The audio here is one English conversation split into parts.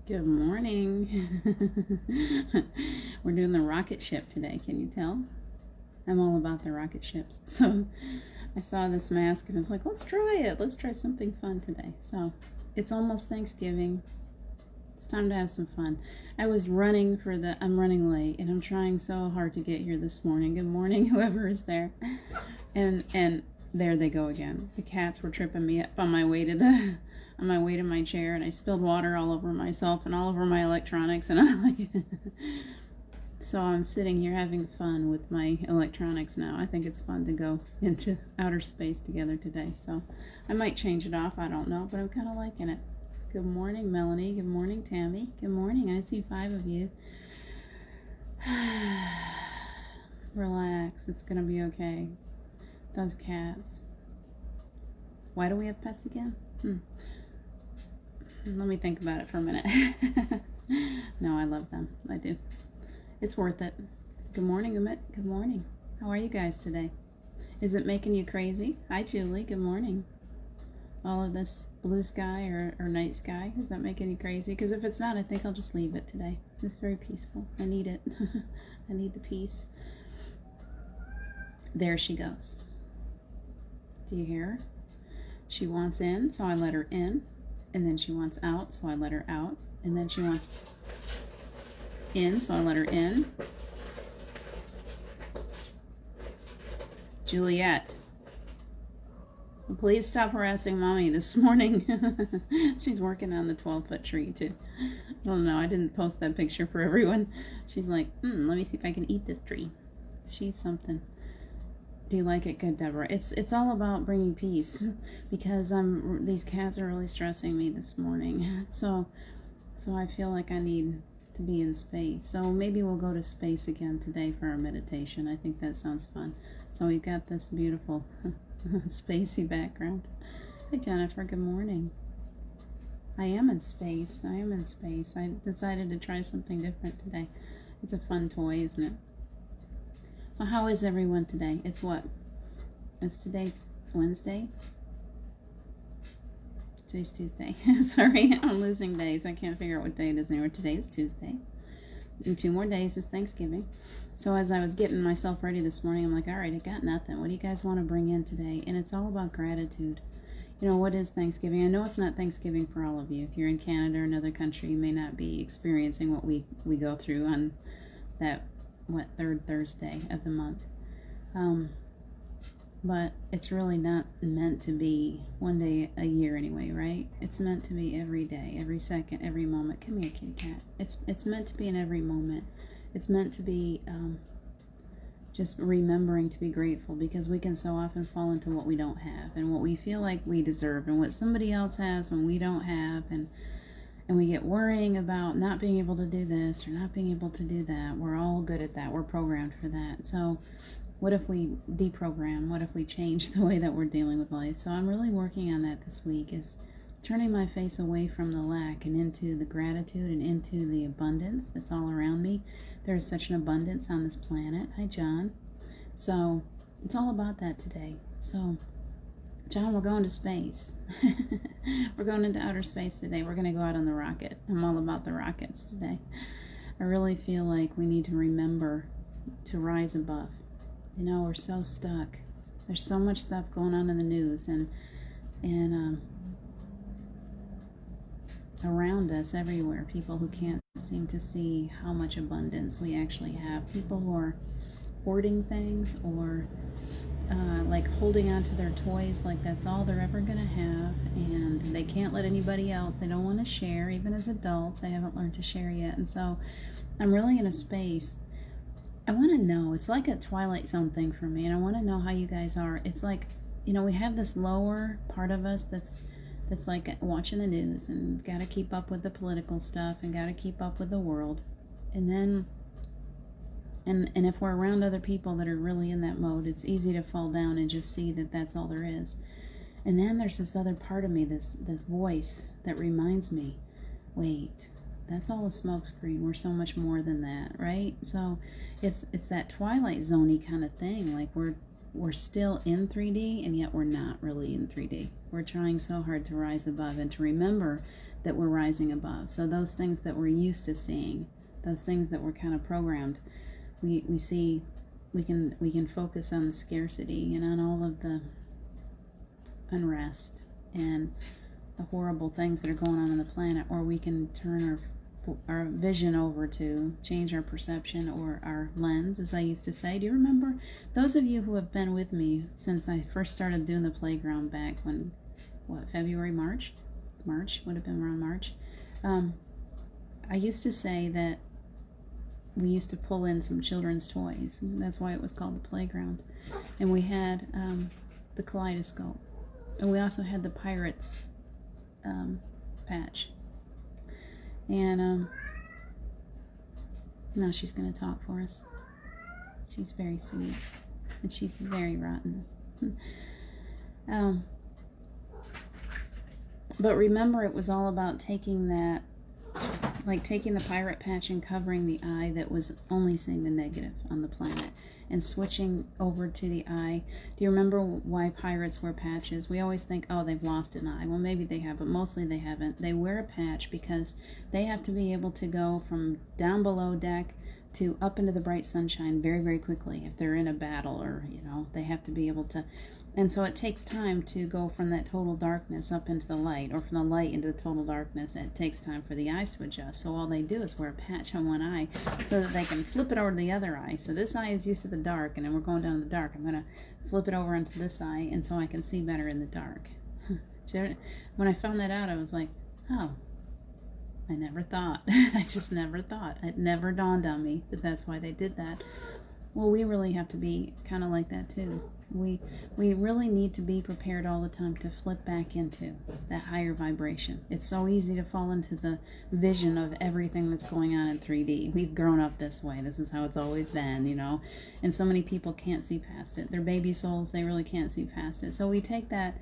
Good morning. We're doing the rocket ship today, can you tell? I'm all about the rocket ships. So I saw this mask and I was like, let's try it. Let's try something fun today. So it's almost Thanksgiving. It's time to have some fun. I'm running late and I'm trying so hard to get here this morning. Good morning, whoever is there. And there they go again. The cats were tripping me up on my way to my chair, and I spilled water all over myself and all over my electronics, and I'm like, so I'm sitting here having fun with my electronics now. I think it's fun to go into outer space together today, so I might change it off, I don't know, but I'm kind of liking it. Good morning, Melanie. Good morning, Tammy. Good morning. I see 5 of you. Relax. It's gonna be okay. Those cats. Why do we have pets again? Let me think about it for a minute. No, I love them. I do. It's worth it. Good morning, Umit. Good morning. How are you guys today? Is it making you crazy? Hi, Julie. Good morning. All of this blue sky or night sky, is that making you crazy? Because if it's not, I think I'll just leave it today. It's very peaceful. I need it. I need the peace. There she goes. Do you hear her? She wants in, so I let her in. And then she wants out, so I let her out. And then she wants in, so I let her in. Juliet, please stop harassing Mommy this morning. She's working on the 12-foot tree, too. I don't know, I didn't post that picture for everyone. She's like, let me see if I can eat this tree. She's something. Do you like it? Good, Deborah. It's all about bringing peace, because these cats are really stressing me this morning. So I feel like I need to be in space. So maybe we'll go to space again today for our meditation. I think that sounds fun. So we've got this beautiful spacey background. Hi, Jennifer. Good morning. I am in space. I decided to try something different today. It's a fun toy, isn't it? So how is everyone today? It's what? It's today Wednesday? Today's Tuesday. Sorry, I'm losing days. I can't figure out what day it is anymore. Today is Tuesday. In 2 more days is Thanksgiving. So as I was getting myself ready this morning, I'm like, all right, I got nothing. What do you guys want to bring in today? And it's all about gratitude. You know, what is Thanksgiving? I know it's not Thanksgiving for all of you. If you're in Canada or another country, you may not be experiencing what we go through on that third Thursday of the month. But it's really not meant to be one day a year anyway, right? It's meant to be every day, every second, every moment. Come here, kitty cat. It's meant to be in every moment. It's meant to be just remembering to be grateful, because we can so often fall into what we don't have and what we feel like we deserve and what somebody else has when we don't have, and we get worrying about not being able to do this or not being able to do that. We're all good at that. We're programmed for that. So what if we deprogram? What if we change the way that we're dealing with life? So I'm really working on that this week, is turning my face away from the lack and into the gratitude and into the abundance that's all around me. There's such an abundance on this planet. Hi, John. So it's all about that today. So John, we're going to space. We're going into outer space today. We're going to go out on the rocket. I'm all about the rockets today. I really feel like we need to remember to rise above. You know, we're so stuck. There's so much stuff going on in the news and around us everywhere. People who can't seem to see how much abundance we actually have. People who are hoarding things, or like holding on to their toys like that's all they're ever going to have, and they can't let anybody else. They don't want to share. Even as adults, they haven't learned to share yet. And so I'm really in a space. I want to know. It's like a Twilight Zone thing for me, and I want to know how you guys are. It's like, you know, we have this lower part of us that's like watching the news and got to keep up with the political stuff and got to keep up with the world. And then and if we're around other people that are really in that mode, it's easy to fall down and just see that that's all there is. And then there's this other part of me, this voice that reminds me, wait, that's all a smoke screen. We're so much more than that, right? So it's that Twilight Zone-y kind of thing. Like we're still in 3D, and yet we're not really in 3D. We're trying so hard to rise above and to remember that we're rising above. So those things that we're used to seeing, those things that we're kind of programmed, we see, we can focus on the scarcity and on all of the unrest and the horrible things that are going on the planet, or we can turn our vision over to change our perception or our lens, as I used to say. Do you remember, those of you who have been with me since I first started doing the playground back when, February, March would have been around March. I used to say that we used to pull in some children's toys, and that's why it was called the playground. And we had the kaleidoscope, and we also had the pirates patch. And now she's going to talk for us. She's very sweet, and she's very rotten. But remember, it was all about taking that, like taking the pirate patch and covering the eye that was only seeing the negative on the planet, and switching over to the eye. Do you remember why pirates wear patches? We always think, oh, they've lost an eye. Well, maybe they have, but mostly they haven't. They wear a patch because they have to be able to go from down below deck to up into the bright sunshine very, very quickly. If they're in a battle, or, they have to be able to. And so it takes time to go from that total darkness up into the light, or from the light into the total darkness. And it takes time for the eyes to adjust. So all they do is wear a patch on one eye so that they can flip it over to the other eye. So this eye is used to the dark, and then we're going down to the dark. I'm going to flip it over into this eye, and so I can see better in the dark. When I found that out, I was like, oh, I never thought. I just never thought. It never dawned on me that that's why they did that. Well, we really have to be kind of like that too. We really need to be prepared all the time to flip back into that higher vibration. It's so easy to fall into the vision of everything that's going on in 3D. We've grown up this way. This is how it's always been, And so many people can't see past it. They're baby souls. They really can't see past it. So we take that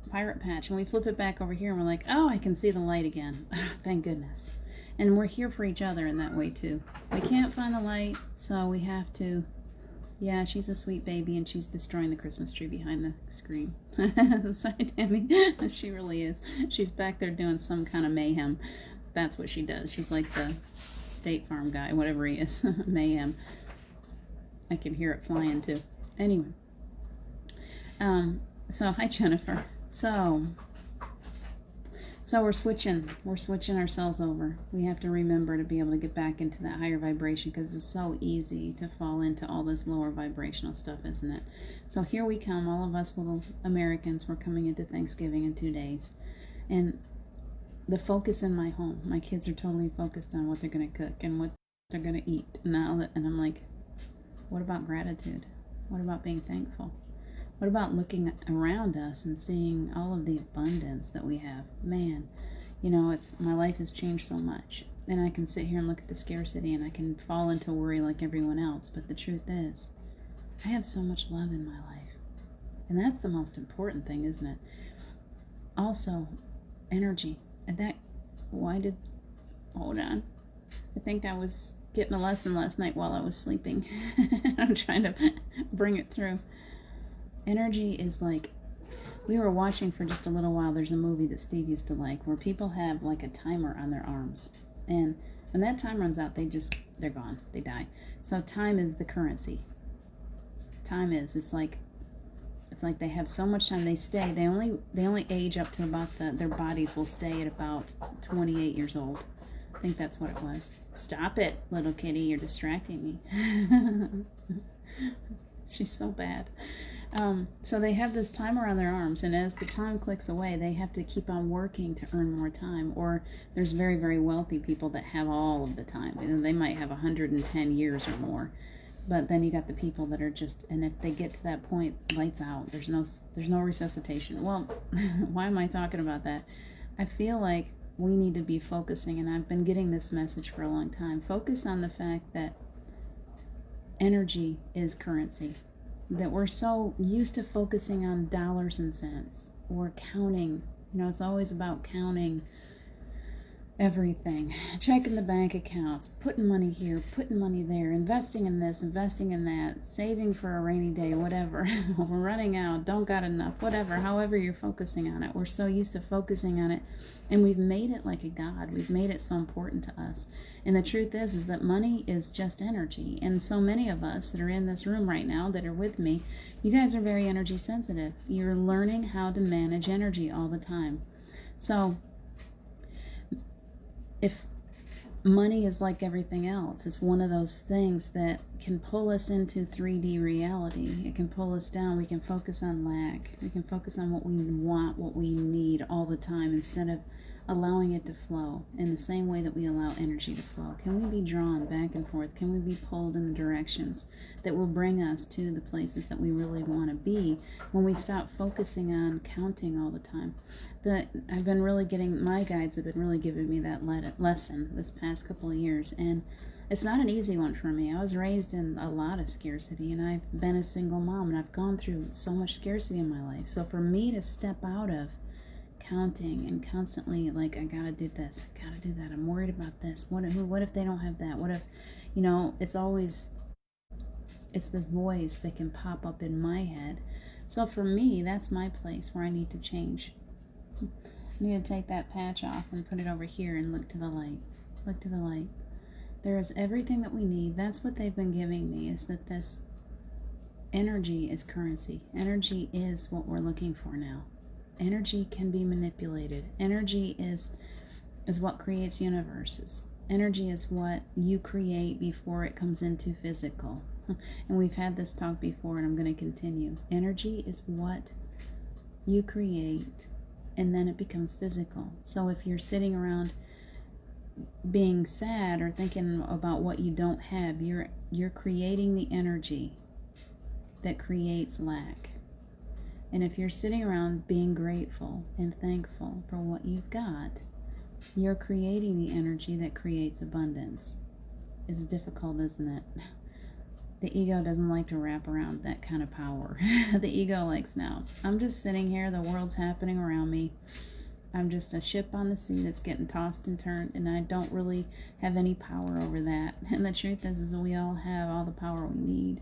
pirate patch and we flip it back over here, and we're like, oh, I can see the light again. Thank goodness. And we're here for each other in that way too. We can't find the light, so we have to. Yeah, she's a sweet baby, and she's destroying the Christmas tree behind the screen. Sorry, Tammy. She really is. She's back there doing some kind of mayhem. That's what she does. She's like the State Farm guy, whatever he is. Mayhem. I can hear it flying too. Anyway. So hi, Jennifer. So we're switching ourselves over. We have to remember to be able to get back into that higher vibration, because it's so easy to fall into all this lower vibrational stuff, isn't it? So here we come, all of us little Americans. We're coming into Thanksgiving in 2 days. And the focus in my home, my kids are totally focused on what they're going to cook and what they're going to eat. And I'm like, what about gratitude? What about being thankful? What about looking around us and seeing all of the abundance that we have? Man, my life has changed so much. And I can sit here and look at the scarcity, and I can fall into worry like everyone else. But the truth is, I have so much love in my life. And that's the most important thing, isn't it? Also, energy. And hold on. I think I was getting a lesson last night while I was sleeping. I'm trying to bring it through. Energy is like, we were watching for just a little while, there's a movie that Steve used to like, where people have like a timer on their arms. And when that time runs out, they're gone. They die. So time is the currency. It's like they have so much time. They stay. They only age up to about their bodies will stay at about 28 years old. I think that's what it was. Stop it, little kitty. You're distracting me. She's so bad. So they have this timer on their arms, and as the time clicks away, they have to keep on working to earn more time. Or there's very, very wealthy people that have all of the time. They might have 110 years or more. But then you got the people that are just, and if they get to that point, lights out. There's no resuscitation. Well, why am I talking about that? I feel like we need to be focusing, and I've been getting this message for a long time. Focus on the fact that energy is currency. That we're so used to focusing on dollars and cents or counting. It's always about counting everything, checking the bank accounts, putting money here, putting money there, investing in this, investing in that, saving for a rainy day, whatever. We're running out, don't got enough, whatever, however you're focusing on it. We're so used to focusing on it, and we've made it like a god. We've made it so important to us. And the truth is that money is just energy. And so many of us that are in this room right now that are with me, you guys are very energy sensitive. You're learning how to manage energy all the time. So if money is like everything else, it's one of those things that can pull us into 3D reality. It can pull us down. We can focus on lack. We can focus on what we want, what we need all the time, instead of allowing it to flow in the same way that we allow energy to flow. Can we be drawn back and forth? Can we be pulled in the directions that will bring us to the places that we really want to be when we stop focusing on counting all the time? I've been really getting, my guides have been really giving me that lesson this past couple of years, and it's not an easy one for me. I was raised in a lot of scarcity, and I've been a single mom, and I've gone through so much scarcity in my life. So for me to step out of counting and constantly like, I gotta do this, I gotta do that, I'm worried about this, what if they don't have that, what if, it's this voice that can pop up in my head. So for me, that's my place where I need to change. I need to take that patch off and put it over here and look to the light. Look to the light. There is everything that we need. That's what they've been giving me, is that this energy is currency. Energy is what we're looking for now. Energy can be manipulated. Energy is what creates universes. Energy is what you create before it comes into physical. And we've had this talk before, and I'm going to continue. Energy is what you create, and then it becomes physical. So if you're sitting around being sad or thinking about what you don't have, you're creating the energy that creates lack. And if you're sitting around being grateful and thankful for what you've got, you're creating the energy that creates abundance. It's difficult, isn't it? The ego doesn't like to wrap around that kind of power. The ego likes, now, I'm just sitting here, the world's happening around me. I'm just a ship on the sea that's getting tossed and turned, and I don't really have any power over that. And the truth is we all have all the power we need.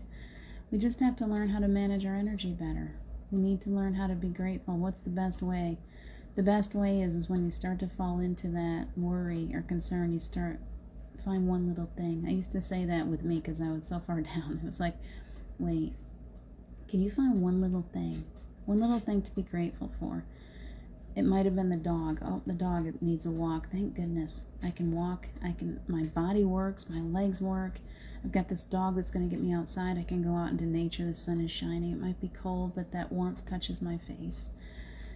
We just have to learn how to manage our energy better. We need to learn how to be grateful. What's the best way? The best way is when you start to fall into that worry or concern, you find one little thing. I used to say that with me because I was so far down. It was like, wait, can you find one little thing to be grateful for? It might have been the dog. Oh, the dog needs a walk. Thank goodness I can walk. My body works, my legs work. I've got this dog that's going to get me outside. I can go out into nature. The sun is shining. It might be cold, but that warmth touches my face.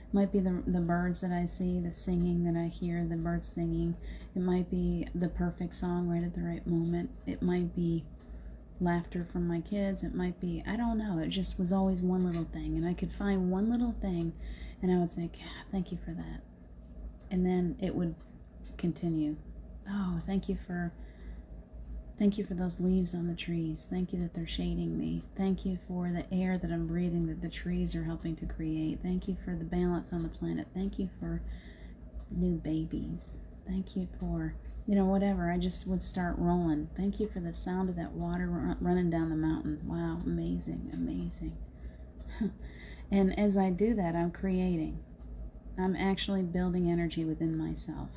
It might be the birds that I see, the singing that I hear, the birds singing. It might be the perfect song right at the right moment. It might be laughter from my kids. It might be, I don't know. It just was always one little thing. And I could find one little thing, and I would say, God, thank you for that. And then it would continue. Oh, thank you for those leaves on the trees. Thank you that they're shading me. Thank you for the air that I'm breathing, that the trees are helping to create. Thank you for the balance on the planet. Thank you for new babies. Thank you for, whatever. I just would start rolling. Thank you for the sound of that water running down the mountain. Wow, amazing, amazing. And as I do that, I'm creating. I'm actually building energy within myself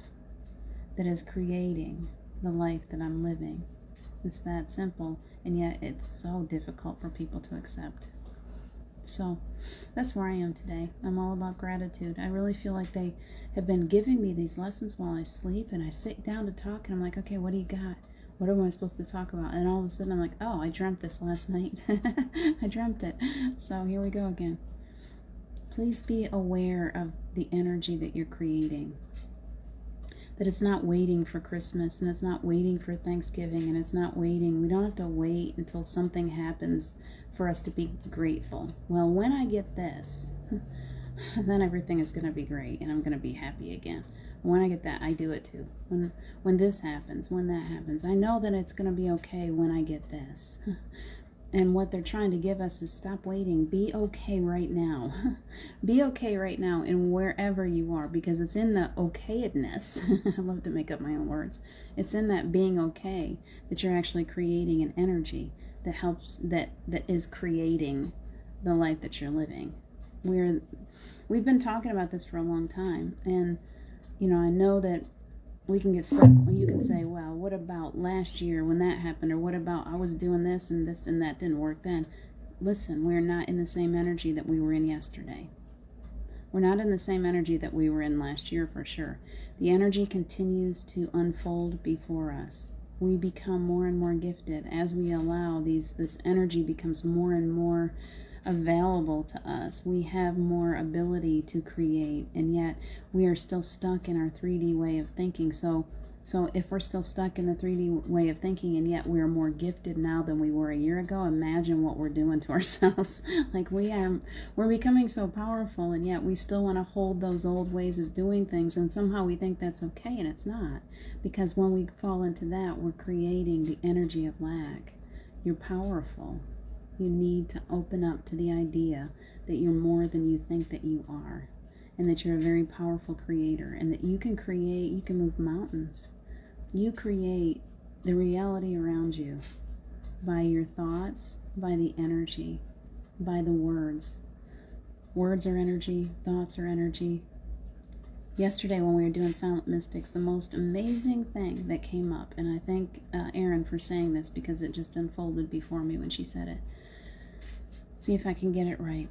that is creating the life that I'm living. It's that simple, and yet it's so difficult for people to accept. So that's where I am today. I'm all about gratitude. I really feel like they have been giving me these lessons while I sleep, and I sit down to talk, and I'm like, okay, what do you got? What am I supposed to talk about? And all of a sudden I'm like, oh, I dreamt this last night. I dreamt it. So here we go again. Please be aware of the energy that you're creating. That it's not waiting for Christmas, and it's not waiting for Thanksgiving, and it's not waiting. We don't have to wait until something happens for us to be grateful. Well, when I get this, then everything is going to be great, and I'm going to be happy again. When I get that, I do it too. When this happens, when that happens, I know that it's going to be okay when I get this. And what they're trying to give us is stop waiting. Be okay right now. Be okay right now in wherever you are, because it's in the okayedness. I love to make up my own words. It's in that being okay that you're actually creating an energy that helps, that is creating the life that you're living. We've been talking about this for a long time, and I know that we can get stuck. You can say, well, what about last year when that happened? Or what about I was doing this and that didn't work then? Listen, we're not in the same energy that we were in yesterday. We're not in the same energy that we were in last year, for sure. The energy continues to unfold before us. We become more and more gifted as we allow this energy becomes more and more available to us. We have more ability to create, and yet we are still stuck in our 3D way of thinking. So if we're still stuck in the 3D way of thinking, and yet we're more gifted now than we were a year ago, imagine what we're doing to ourselves. Like we're becoming so powerful, and yet we still want to hold those old ways of doing things, and somehow we think that's okay, and it's not. Because when we fall into that, we're creating the energy of lack. You're powerful. You need to open up to the idea that you're more than you think that you are, and that you're a very powerful creator, and that you can create, you can move mountains. You create the reality around you by your thoughts, by the energy, by the words. Words are energy, thoughts are energy. Yesterday when we were doing Silent Mystics, the most amazing thing that came up, and I thank Erin for saying this because it just unfolded before me when she said it. See if I can get it right.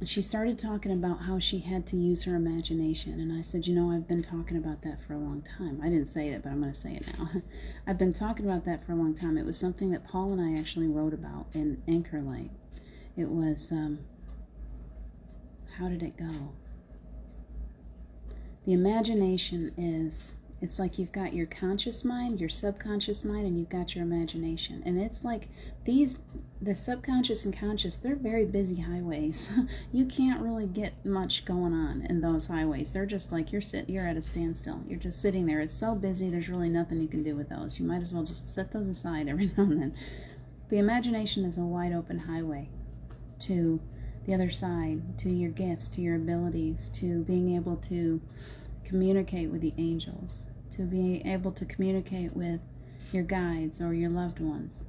She started talking about how she had to use her imagination, and I said, I've been talking about that for a long time. I didn't say it, but I'm going to say it now. I've been talking about that for a long time. It was something that Paul and I actually wrote about in Anchor Light. It was, how did it go? The imagination is, it's like you've got your conscious mind, your subconscious mind, and you've got your imagination. And it's like the subconscious and conscious, they're very busy highways. You can't really get much going on in those highways. They're just like you're at a standstill. You're just sitting there. It's so busy, there's really nothing you can do with those. You might as well just set those aside every now and then. The imagination is a wide open highway to the other side, to your gifts, to your abilities, to being able to communicate with the angels, to be able to communicate with your guides or your loved ones,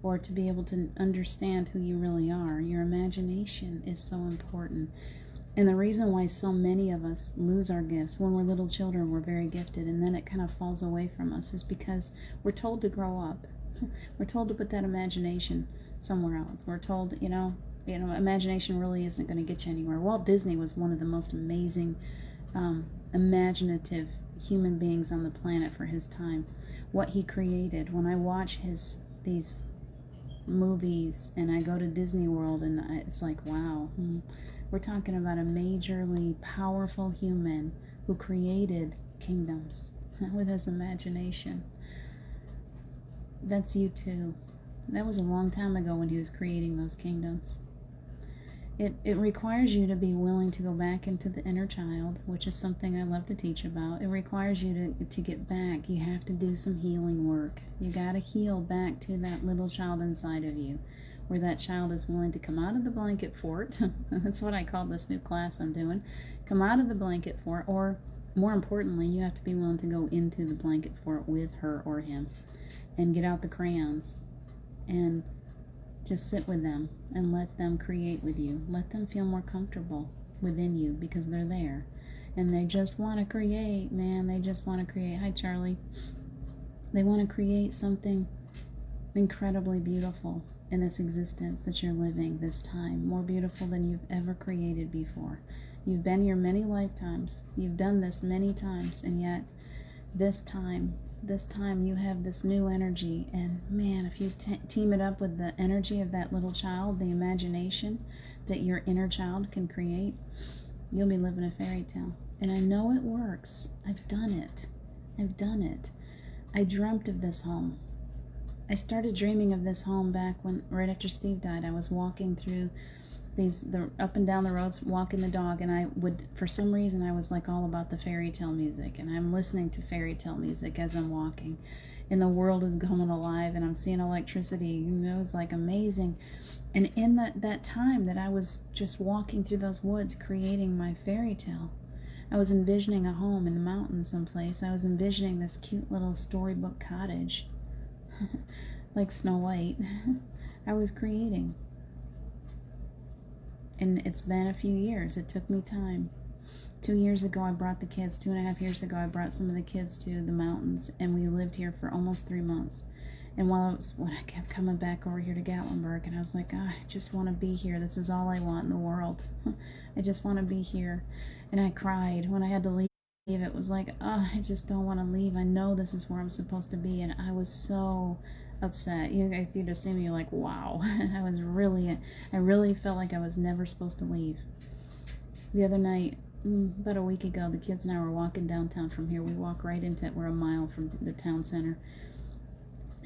or to be able to understand who you really are. Your imagination is so important. And the reason why so many of us lose our gifts, when we're little children, we're very gifted, and then it kind of falls away from us, is because we're told to grow up. We're told to put that imagination somewhere else. We're told, imagination really isn't going to get you anywhere. Walt Disney was one of the most amazing imaginative human beings on the planet for his time. What he created, when I watch these movies and I go to Disney World, and it's like, wow, we're talking about a majorly powerful human who created kingdoms with his imagination. That's you too. That was a long time ago when he was creating those kingdoms. It requires you to be willing to go back into the inner child, which is something I love to teach about. It requires you to get back. You have to do some healing work. You got to heal back to that little child inside of you, where that child is willing to come out of the blanket fort. That's what I call this new class I'm doing. Come out of the blanket fort, or more importantly, you have to be willing to go into the blanket fort with her or him and get out the crayons and just sit with them and let them create with you. Let them feel more comfortable within you because they're there. And they just want to create, man. They just want to create. Hi, Charlie. They want to create something incredibly beautiful in this existence that you're living this time. More beautiful than you've ever created before. You've been here many lifetimes. You've done this many times. And yet, this time you have this new energy, and man, if you team it up with the energy of that little child, the imagination that your inner child can create, you'll be living a fairy tale. And I know it works. I've done it. I dreamt of this home. I started dreaming of this home back right after Steve died. I was walking through the up and down the roads walking the dog, and I would, for some reason, I was like all about the fairy tale music, and I'm listening to fairy tale music as I'm walking, and the world is coming alive, and I'm seeing electricity. It was like amazing. And in that time that I was just walking through those woods creating my fairy tale, I was envisioning a home in the mountains someplace. I was envisioning this cute little storybook cottage like Snow White. I was creating. And it's been a few years. It took me time. 2 years ago, I brought the kids. 2.5 years ago, I brought some of the kids to the mountains, and we lived here for almost 3 months. And when I kept coming back over here to Gatlinburg, and I was like, I just want to be here. This is all I want in the world. I just want to be here. And I cried when I had to leave. It was like, I just don't want to leave. I know this is where I'm supposed to be. And I was so upset. If you'd have seen me, you're like, wow. I really felt like I was never supposed to leave. The other night, about a week ago, the kids and I were walking downtown from here. We walk right into it. We're a mile from the town center.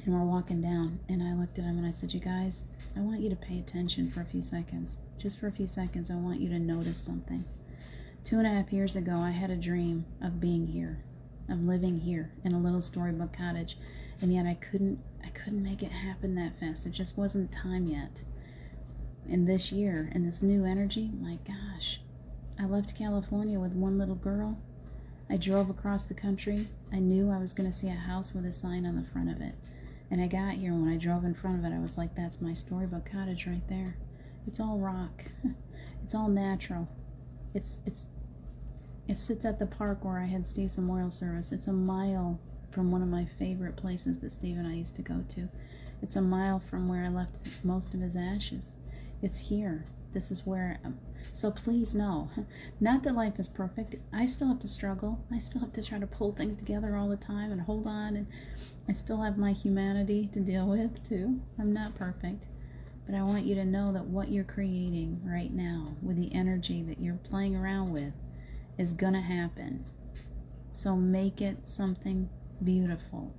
And we're walking down, and I looked at them and I said, you guys, I want you to pay attention for a few seconds. Just for a few seconds, I want you to notice something. 2.5 years ago, I had a dream of being here, of living here in a little storybook cottage, and yet I couldn't make it happen that fast. It just wasn't time yet. And this year, and this new energy, my gosh, I left California with one little girl. I drove across the country. I knew I was going to see a house with a sign on the front of it. And I got here, when I drove in front of it, I was like, that's my storybook cottage right there. It's all rock. It's all natural. It sits at the park where I had Steve's memorial service. It's a mile from one of my favorite places that Steve and I used to go to. It's a mile from where I left most of his ashes. It's here. This is where so please know, not that life is perfect. I still have to struggle. I still have to try to pull things together all the time and hold on, and I still have my humanity to deal with too. I'm not perfect. But I want you to know that what you're creating right now with the energy that you're playing around with is gonna happen. So make it something beautiful.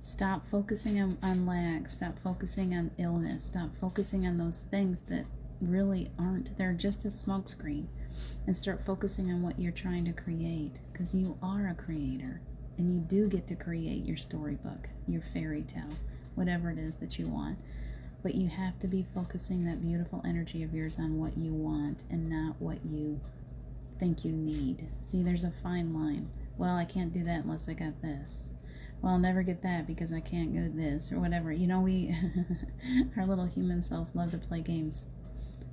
Stop focusing on lag. Stop focusing on illness. Stop focusing on those things that really aren't. They're just a smokescreen. And start focusing on what you're trying to create. Because you are a creator. And you do get to create your storybook, your fairy tale, whatever it is that you want. But you have to be focusing that beautiful energy of yours on what you want and not what you think you need. See, there's a fine line. Well, I can't do that unless I got this. Well, I'll never get that because I can't go this or whatever. We, our little human selves love to play games.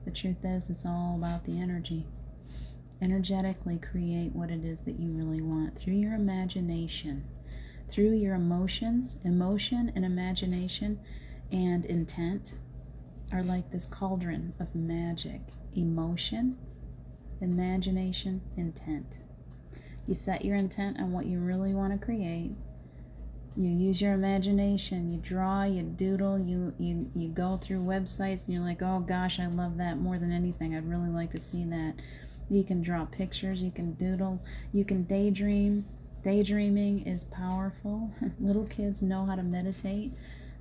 The truth is, it's all about the energy. Energetically create what it is that you really want through your imagination, through your emotions. Emotion and imagination and intent are like this cauldron of magic. Emotion, imagination, intent. You set your intent on what you really want to create. You use your imagination. You draw, you doodle, you go through websites and you're like, oh gosh, I love that more than anything. I'd really like to see that. You can draw pictures, you can doodle, you can daydream. Daydreaming is powerful. Little kids know how to meditate.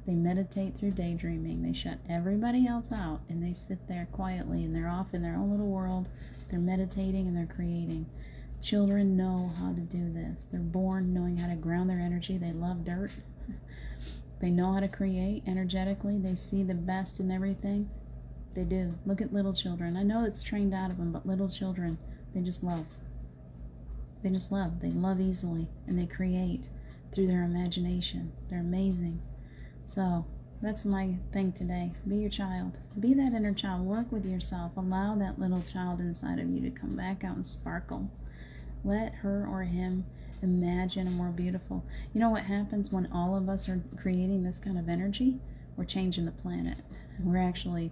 They meditate through daydreaming. They shut everybody else out and they sit there quietly and they're off in their own little world. They're meditating and they're creating. Children know how to do this. They're born knowing how to ground their energy. They love dirt. They know how to create energetically. They see the best in everything. They do. Look at little children. I know it's trained out of them, but little children, they just love. They just love. They love easily, and they create through their imagination. They're amazing. So that's my thing today. Be your child. Be that inner child. Work with yourself. Allow that little child inside of you to come back out and sparkle. Let her or him imagine a more beautiful. You know what happens when all of us are creating this kind of energy? We're changing the planet. We're actually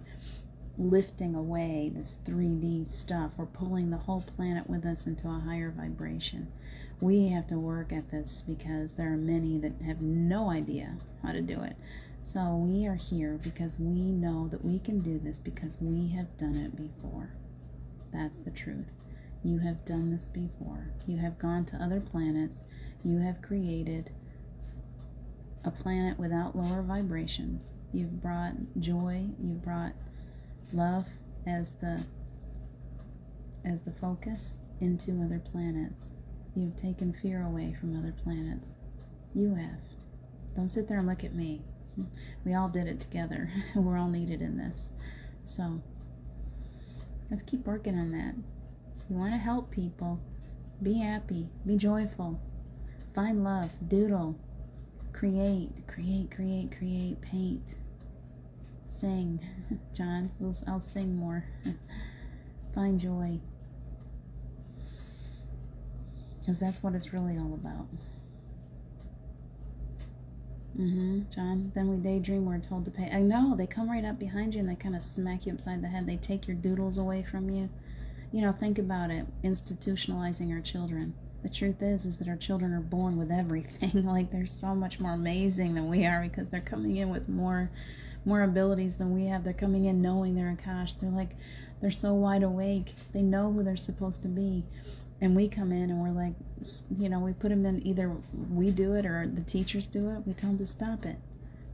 lifting away this 3D stuff. We're pulling the whole planet with us into a higher vibration. We have to work at this because there are many that have no idea how to do it. So we are here because we know that we can do this because we have done it before. That's the truth. You have done this before. You have gone to other planets. You have created a planet without lower vibrations. You've brought joy. You've brought love. as the focus into other planets. You've taken fear away from other planets. You have. Don't sit there and look at me. We all did it together. We're all needed in this. So let's keep working on that. You want to help people. Be happy. Be joyful. Find love. Doodle. Create. Paint. Sing. John, I'll sing more. Find joy. Because that's what it's really all about. John, then we daydream, we're told to pay. I know, they come right up behind you and they kind of smack you upside the head. They take your doodles away from you. You know, think about it, institutionalizing our children. The truth is that our children are born with everything. Like, they're so much more amazing than we are because they're coming in with more abilities than we have. They're coming in knowing they're Akash. They're so wide awake. They know who they're supposed to be. And we come in and we're like, you know, we put them in, either we do it or the teachers do it. We tell them to stop it.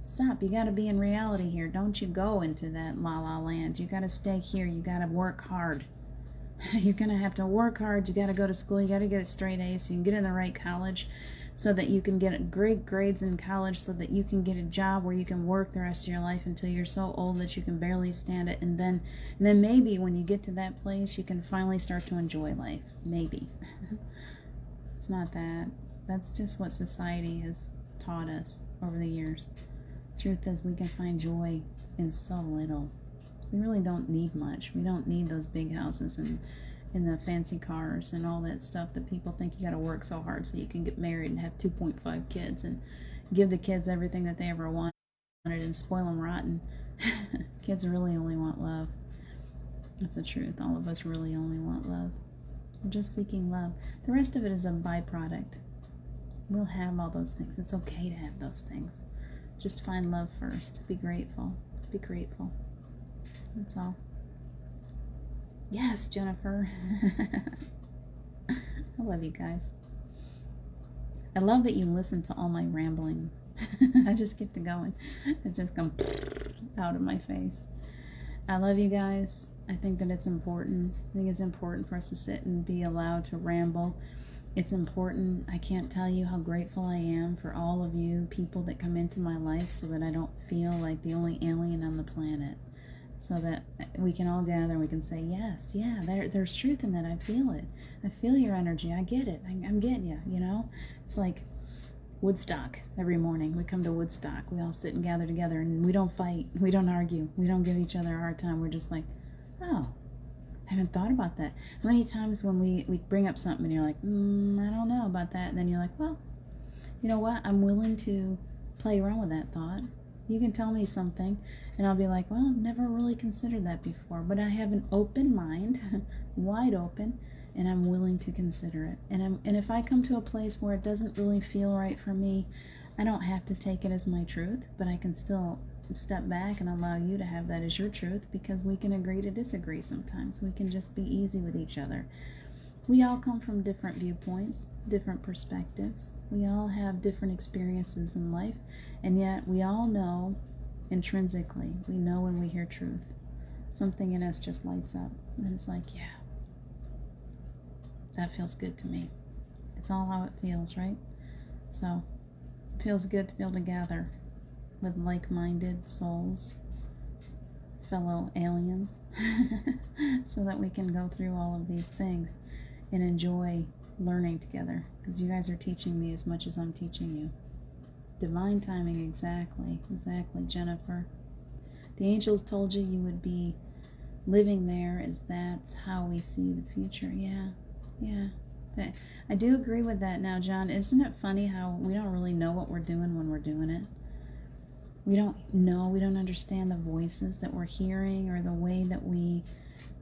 Stop. You got to be in reality here. Don't you go into that la-la land. You got to stay here. You got to work hard. You're going to have to work hard. You got to go to school. You got to get a straight A so you can get in the right college, so that you can get great grades in college, so that you can get a job where you can work the rest of your life until you're so old that you can barely stand it. And then maybe when you get to that place, you can finally start to enjoy life. Maybe. It's not that. That's just what society has taught us over the years. Truth is, we can find joy in so little. We really don't need much. We don't need those big houses and the fancy cars and all that stuff that people think you got to work so hard so you can get married and have 2.5 kids and give the kids everything that they ever wanted and spoil them rotten. Kids really only want love. That's the truth. All of us really only want love. We're just seeking love. The rest of it is a byproduct. We'll have all those things. It's okay to have those things. Just find love first. Be grateful. Be grateful. That's all. Yes, Jennifer. I love you guys. I love that you listen to all my rambling. I just get to going. It just comes out of my face. I love you guys. I think that it's important. I think it's important for us to sit and be allowed to ramble. It's important. I can't tell you how grateful I am for all of you people that come into my life so that I don't feel like the only alien on the planet. So that we can all gather and we can say, yes, yeah, there's truth in that. I feel it. I feel your energy. I get it. I'm getting you, you know? It's like Woodstock. Every morning we come to Woodstock. We all sit and gather together and we don't fight. We don't argue. We don't give each other a hard time. We're just like, oh, I haven't thought about that. How many times when we bring up something and you're like, I don't know about that. And then you're like, well, you know what? I'm willing to play around with that thought. You can tell me something, and I'll be like, well, I've never really considered that before. But I have an open mind, wide open, and I'm willing to consider it. And if I come to a place where it doesn't really feel right for me, I don't have to take it as my truth, but I can still step back and allow you to have that as your truth, because we can agree to disagree sometimes. We can just be easy with each other. We all come from different viewpoints, different perspectives. We all have different experiences in life, and yet we all know intrinsically, we know when we hear truth. Something in us just lights up, and it's like, yeah, that feels good to me. It's all how it feels, right? So, it feels good to be able to gather with like-minded souls, fellow aliens, so that we can go through all of these things and enjoy learning together, because you guys are teaching me as much as I'm teaching you. Divine timing, exactly, Jennifer. The angels told you you would be living there, as that's how we see the future. Yeah. I do agree with that now, John. Isn't it funny how we don't really know what we're doing when we're doing it? We don't know, we don't understand the voices that we're hearing or the way that we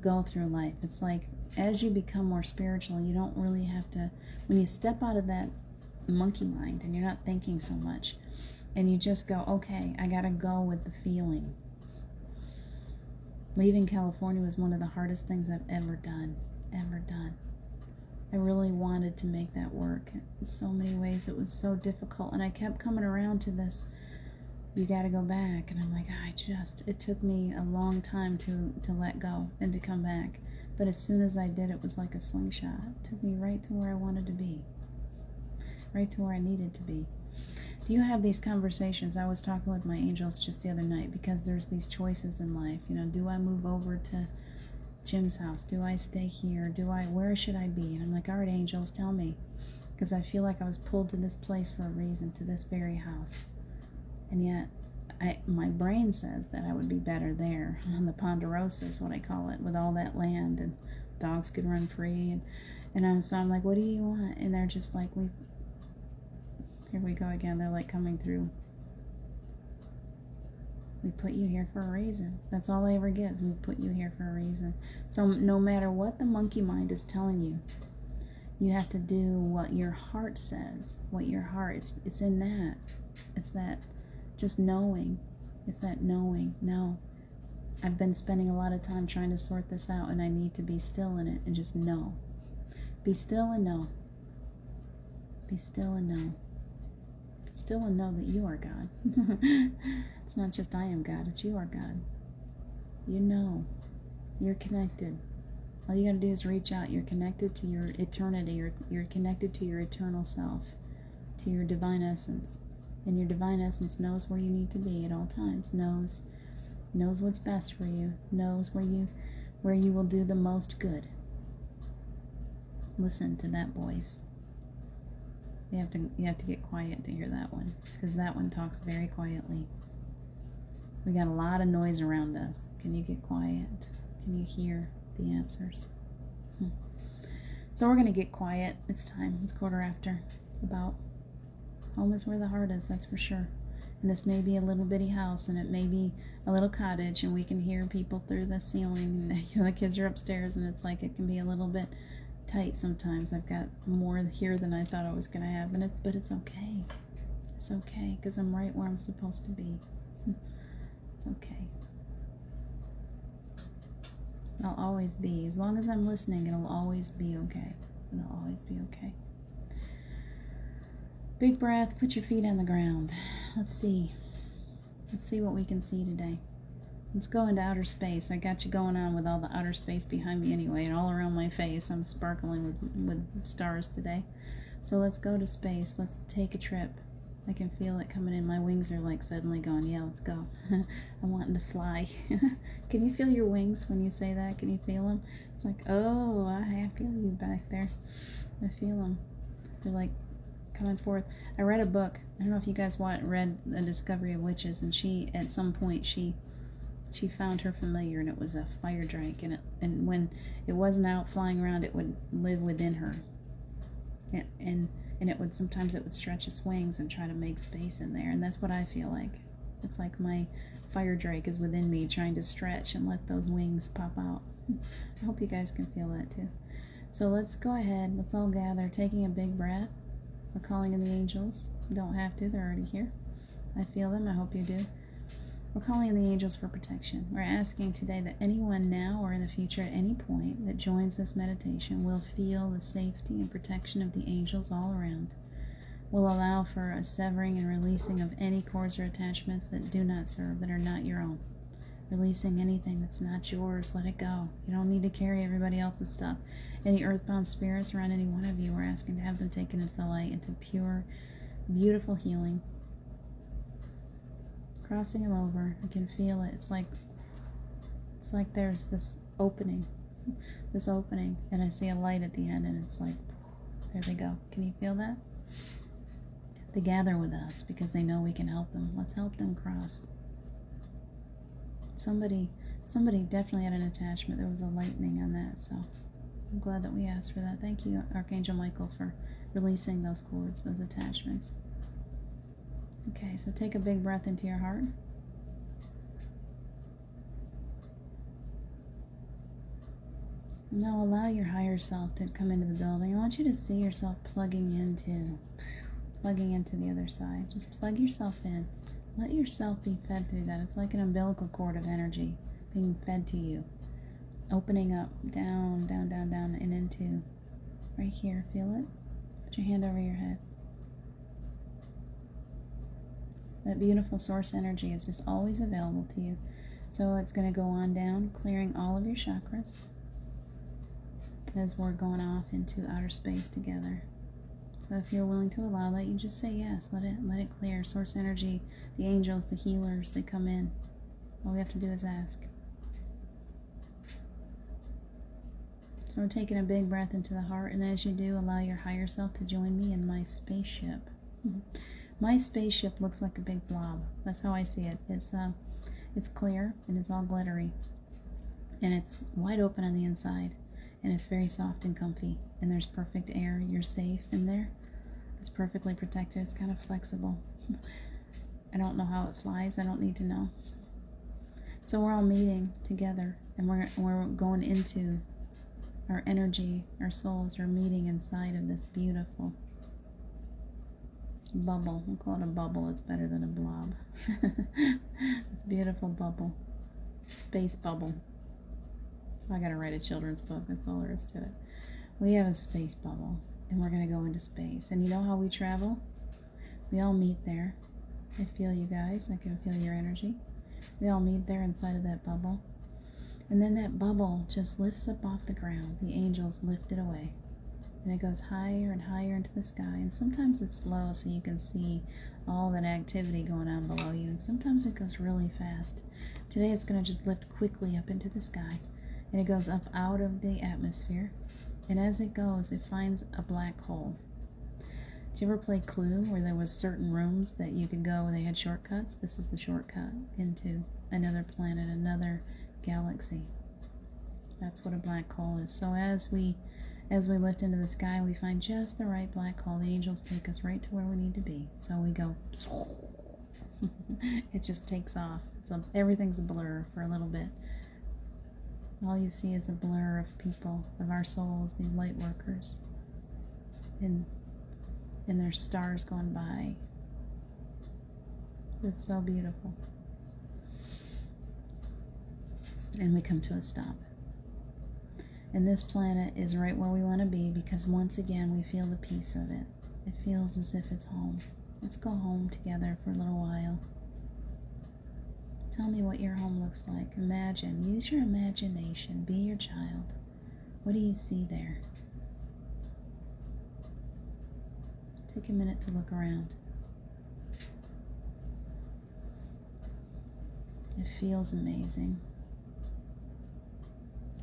go through life. It's like, as you become more spiritual, you don't really have to, when you step out of that monkey mind and you're not thinking so much, and you just go, okay, I gotta go with the feeling. Leaving California was one of the hardest things I've ever done. I really wanted to make that work. In so many ways it was so difficult, and I kept coming around to this you got to go back. And I'm like, it took me a long time to let go and to come back. But as soon as I did, it was like a slingshot. It took me right to where I wanted to be, right to where I needed to be. Do you have these conversations? I was talking with my angels just the other night, because there's these choices in life. Do I move over to Jim's house? Do I stay here? Where should I be? And I'm like, all right, angels, tell me. Because I feel like I was pulled to this place for a reason, to this very house. And yet, my brain says that I would be better there, on the Ponderosa is what I call it, with all that land, and dogs could run free. So I'm like, what do you want? And they're just like, here we go again. They're like coming through. We put you here for a reason. That's all I ever get, is we put you here for a reason. So no matter what the monkey mind is telling you, you have to do what your heart says. What your heart, it's in that. It's that just knowing. It's that knowing. No. I've been spending a lot of time trying to sort this out, and I need to be still in it and just know. Be still and know. Be still and know. Still and know that you are God. It's not just I am God, it's you are God. You know. You're connected. All you gotta do is reach out. You're connected to your eternity. You're connected to your eternal self, to your divine essence. And your divine essence knows where you need to be at all times. Knows what's best for you. Knows where you will do the most good. Listen to that voice. You have to get quiet to hear that one, because that one talks very quietly. We got a lot of noise around us. Can you get quiet? Can you hear the answers? So we're going to get quiet. It's time. It's 15:15. About. Home is where the heart is, that's for sure. And this may be a little bitty house, and it may be a little cottage, and we can hear people through the ceiling, and the kids are upstairs, and it's like it can be a little bit tight sometimes. I've got more here than I thought I was going to have, but it's okay. It's okay, because I'm right where I'm supposed to be. It's okay. I'll always be. As long as I'm listening, it'll always be okay. It'll always be okay. Big breath, put your feet on the ground. Let's see what we can see today. Let's go into outer space. I got you going on with all the outer space behind me anyway, and all around my face. I'm sparkling with stars today. So let's go to space. Let's take a trip. I can feel it coming in. My wings are like suddenly going, yeah, let's go. I'm wanting to fly. Can you feel your wings when you say that? Can you feel them? It's like, oh, I feel you back there. I feel them. They're like coming forth. I read a book. I don't know if you guys read The Discovery of Witches, and she, at some point, she found her familiar, and it was a fire drake, and when it wasn't out flying around, it would live within her, and sometimes it would stretch its wings and try to make space in there. And that's what I feel like. It's like my fire drake is within me, trying to stretch and let those wings pop out. I hope you guys can feel that too. So let's go ahead, let's all gather, taking a big breath. We're calling in the angels. You don't have to, they're already here. I feel them, I hope you do. We're calling in the angels for protection. We're asking today that anyone now or in the future at any point that joins this meditation will feel the safety and protection of the angels all around. Will allow for a severing and releasing of any cords or attachments that do not serve, that are not your own. Releasing anything that's not yours, let it go. You don't need to carry everybody else's stuff. Any earthbound spirits around any one of you, we're asking to have them taken into the light, into pure, beautiful healing. Crossing them over, I can feel it. It's like there's this opening, and I see a light at the end, and it's like, there they go. Can you feel that? They gather with us because they know we can help them. Let's help them cross. Somebody definitely had an attachment. There was a lightning on that, so I'm glad that we asked for that. Thank you, Archangel Michael, for releasing those cords, those attachments. Okay, so take a big breath into your heart. Now allow your higher self to come into the building. I want you to see yourself plugging into the other side. Just plug yourself in. Let yourself be fed through that. It's like an umbilical cord of energy being fed to you. Opening up, down, down, down, down, and into right here. Feel it? Put your hand over your head. That beautiful source energy is just always available to you. So it's going to go on down, clearing all of your chakras as we're going off into outer space together. So if you're willing to allow that, you just say yes. Let it clear. Source energy, the angels, the healers, they come in. All we have to do is ask. So we're taking a big breath into the heart, and as you do, allow your higher self to join me in my spaceship. My spaceship looks like a big blob. That's how I see it. It's clear and it's all glittery, and it's wide open on the inside, and it's very soft and comfy, and there's perfect air. You're safe in there. It's perfectly protected. It's kind of flexible. I don't know how it flies. I don't need to know. So we're all meeting together, and we're going into our energy. Our souls are meeting inside of this beautiful bubble. We'll call it a bubble. It's better than a blob. This beautiful bubble. Space bubble. I gotta write a children's book. That's all there is to it. We have a space bubble, and we're gonna go into space. And you know how we travel? We all meet there. I feel you guys. I can feel your energy. We all meet there inside of that bubble. And then that bubble just lifts up off the ground. The angels lift it away. And it goes higher and higher into the sky. And sometimes it's slow so you can see all that activity going on below you. And sometimes it goes really fast. Today it's going to just lift quickly up into the sky. And it goes up out of the atmosphere. And as it goes, it finds a black hole. Did you ever play Clue, where there was certain rooms that you could go where they had shortcuts? This is the shortcut into another planet, another galaxy. That's what a black hole is. So as we lift into the sky, we find just the right black hole. The angels take us right to where we need to be. So we go. It just takes off. Everything's a blur for a little bit. All you see is a blur of people, of our souls, the light workers, and there's stars going by. It's so beautiful. And we come to a stop. And this planet is right where we want to be, because once again we feel the peace of it. It feels as if it's home. Let's go home together for a little while. Tell me what your home looks like. Imagine. Use your imagination. Be your child. What do you see there? Take a minute to look around. It feels amazing.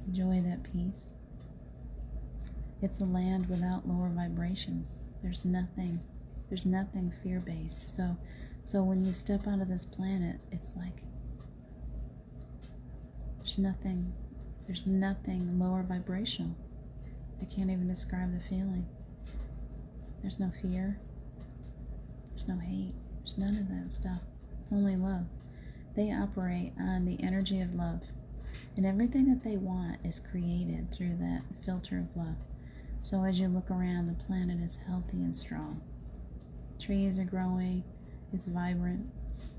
Enjoy that peace. It's a land without lower vibrations. There's nothing fear-based. So when you step onto this planet, it's like there's nothing lower vibrational. I can't even describe the feeling. There's no fear. There's no hate. There's none of that stuff. It's only love. They operate on the energy of love. And everything that they want is created through that filter of love. So as you look around, the planet is healthy and strong. Trees are growing. It's vibrant.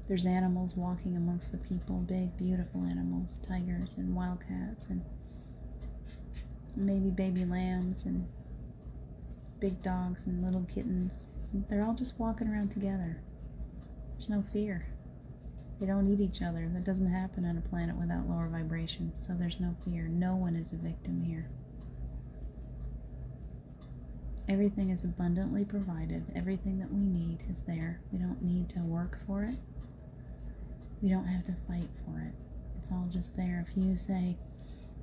There's animals walking amongst the people. Big, beautiful animals. Tigers and wildcats and maybe baby lambs and big dogs and little kittens. They're all just walking around together. There's no fear. They don't eat each other. That doesn't happen on a planet without lower vibrations. So there's no fear. No one is a victim here. Everything is abundantly provided. Everything that we need is there. We don't need to work for it. We don't have to fight for it. It's all just there. If you say,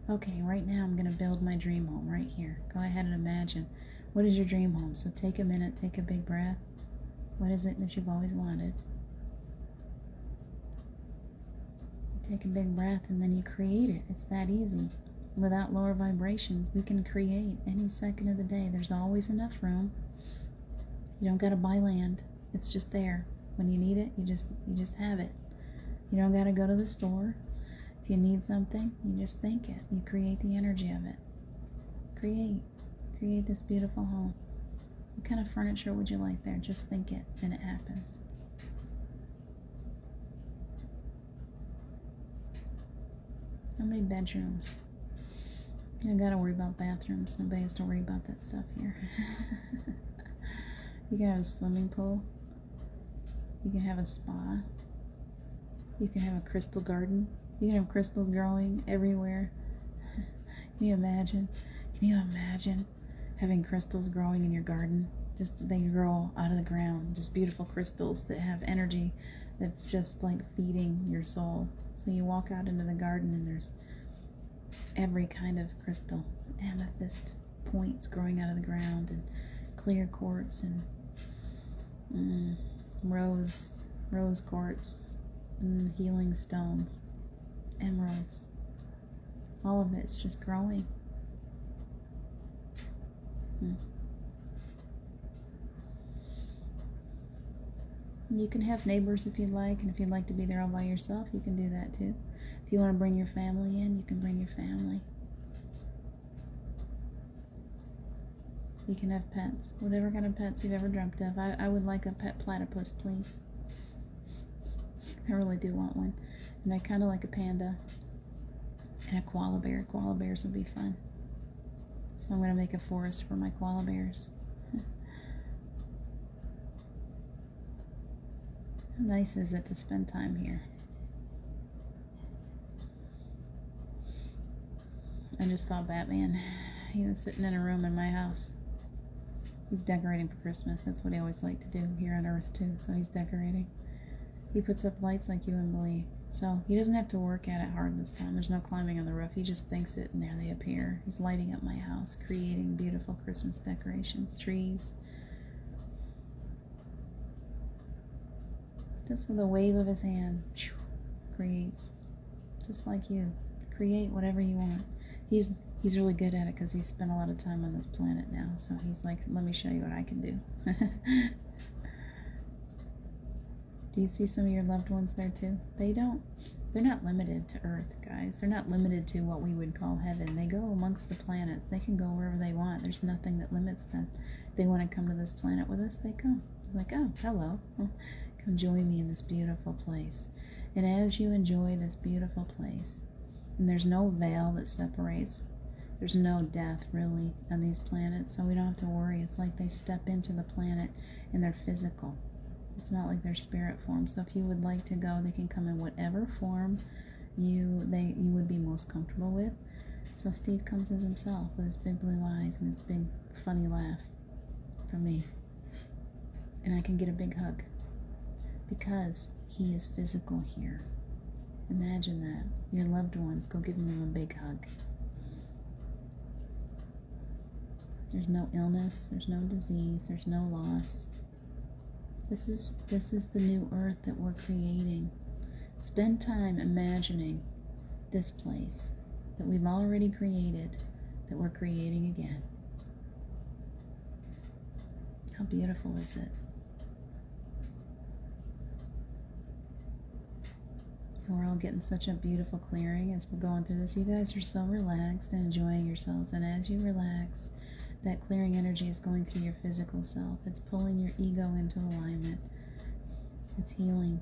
okay, right now I'm going to build my dream home right here. Go ahead and imagine. What is your dream home? So take a minute, take a big breath. What is it that you've always wanted? Take a big breath and then you create it. It's that easy. Without lower vibrations, we can create any second of the day. There's always enough room. You don't got to buy land. It's just there. When you need it, you just have it. You don't got to go to the store. If you need something, you just think it. You create the energy of it. Create this beautiful home. What kind of furniture would you like there? Just think it, and it happens. How many bedrooms? You don't gotta worry about bathrooms. Nobody has to worry about that stuff here. You can have a swimming pool. You can have a spa. You can have a crystal garden. You can have crystals growing everywhere. Can you imagine? Can you imagine having crystals growing in your garden? Just they grow out of the ground. Just beautiful crystals that have energy that's just like feeding your soul. So you walk out into the garden and there's every kind of crystal, amethyst points growing out of the ground, and clear quartz, and rose quartz, and healing stones, emeralds. All of it's just growing. You can have neighbors if you'd like, and if you'd like to be there all by yourself, you can do that too. If you want to bring your family in, you can bring your family. You can have pets, whatever kind of pets you've ever dreamt of. I would like a pet platypus, please. I really do want one. And I kind of like a panda and a koala bear. Koala bears would be fun. So I'm going to make a forest for my koala bears. How nice is it to spend time here? I just saw Batman. He was sitting in a room in my house. He's decorating for Christmas. That's what he always liked to do here on Earth too. So he's decorating. He puts up lights like you wouldn't believe. So he doesn't have to work at it hard this time. There's no climbing on the roof. He just thinks it and there they appear. He's lighting up my house, creating beautiful Christmas decorations, trees. Just with a wave of his hand, creates. Just like you. Create whatever you want. He's really good at it because he's spent a lot of time on this planet now. So he's like, let me show you what I can do. Do you see some of your loved ones there too? They're not limited to Earth, guys. They're not limited to what we would call heaven. They go amongst the planets. They can go wherever they want. There's nothing that limits them. If they want to come to this planet with us, they come. Like, oh, hello. Come join me in this beautiful place. And as you enjoy this beautiful place, and there's no veil that separates, there's no death really on these planets, so we don't have to worry. It's like they step into the planet and they're physical. It's not like they're spirit form. So if you would like to go, they can come in whatever form you would be most comfortable with. So Steve comes as himself with his big blue eyes and his big funny laugh from me. And I can get a big hug because he is physical here. Imagine that. Your loved ones, go give them a big hug. There's no illness, there's no disease, there's no loss. This is the new earth that we're creating. Spend time imagining this place that we've already created, that we're creating again. How beautiful is it? We're all getting such a beautiful clearing as we're going through this. You guys are so relaxed and enjoying yourselves, and as you relax, that clearing energy is going through your physical self. It's pulling your ego into alignment. It's healing.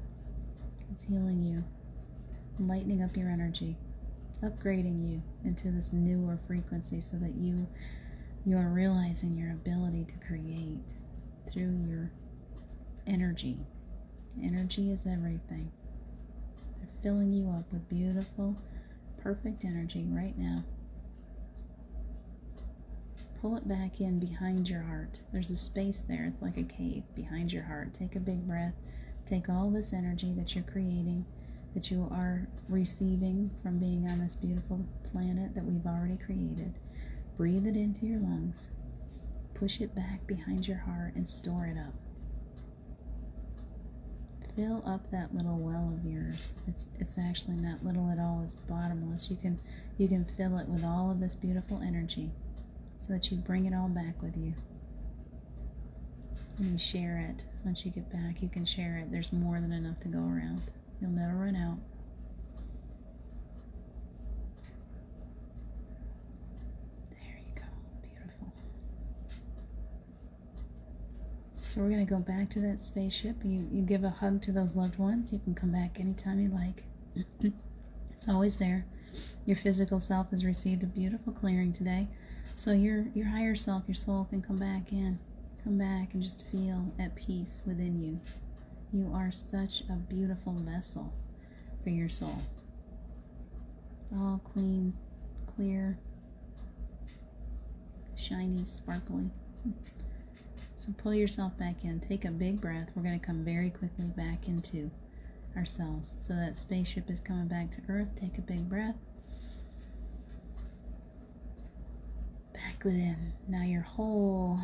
It's healing you, lightening up your energy, upgrading you into this newer frequency so that you are realizing your ability to create through your energy. Energy is everything. They're filling you up with beautiful, perfect energy right now. Pull it back in behind your heart. There's a space there. It's like a cave behind your heart. Take a big breath. Take all this energy that you're creating, that you are receiving from being on this beautiful planet that we've already created. Breathe it into your lungs. Push it back behind your heart and store it up. Fill up that little well of yours. It's actually not little at all. It's bottomless. You can fill it with all of this beautiful energy, so that you bring it all back with you. And you share it. Once you get back, you can share it. There's more than enough to go around. You'll never run out. There you go. Beautiful. So we're going to go back to that spaceship. You give a hug to those loved ones. You can come back anytime you like. It's always there. Your physical self has received a beautiful clearing today. So your higher self, your soul, can come back in. Come back and just feel at peace within you. You are such a beautiful vessel for your soul. All clean, clear, shiny, sparkly. So pull yourself back in. Take a big breath. We're going to come very quickly back into ourselves. So that spaceship is coming back to Earth. Take a big breath. Back within. Now you're whole,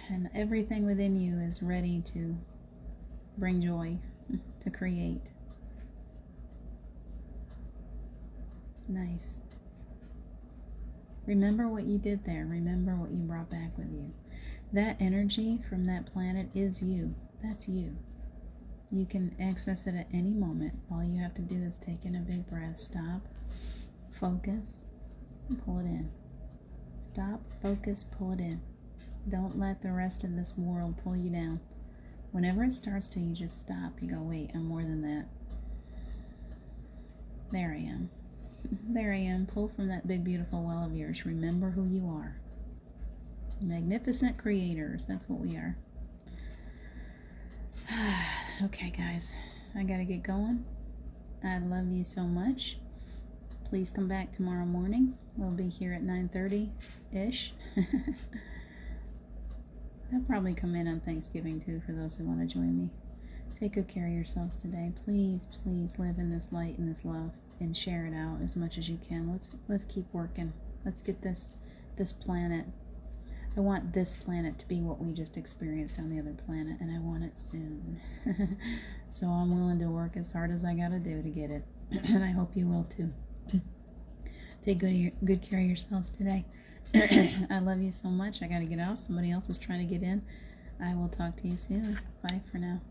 and everything within you is ready to bring joy, to create. Nice. Remember what you did there. Remember what you brought back with you. That energy from that planet is you. That's you. You can access it at any moment. All you have to do is take in a big breath. Stop, focus, and pull it in. Stop, focus, pull it in. Don't let the rest of this world pull you down. Whenever it starts to, you just stop. You go, wait, I'm more than that. There I am. There I am. Pull from that big, beautiful well of yours. Remember who you are. Magnificent creators. That's what we are. Okay, guys. I gotta get going. I love you so much. Please come back tomorrow morning. We'll be here at 9:30-ish. I'll probably come in on Thanksgiving too for those who want to join me. Take good care of yourselves today. Please, please live in this light and this love and share it out as much as you can. Let's keep working. Let's get this planet. I want this planet to be what we just experienced on the other planet, and I want it soon. So I'm willing to work as hard as I gotta do to get it, and I hope you will too. Take good care of yourselves today. I love you so much. I gotta get off. Somebody else is trying to get in. I will talk to you soon. Bye for now.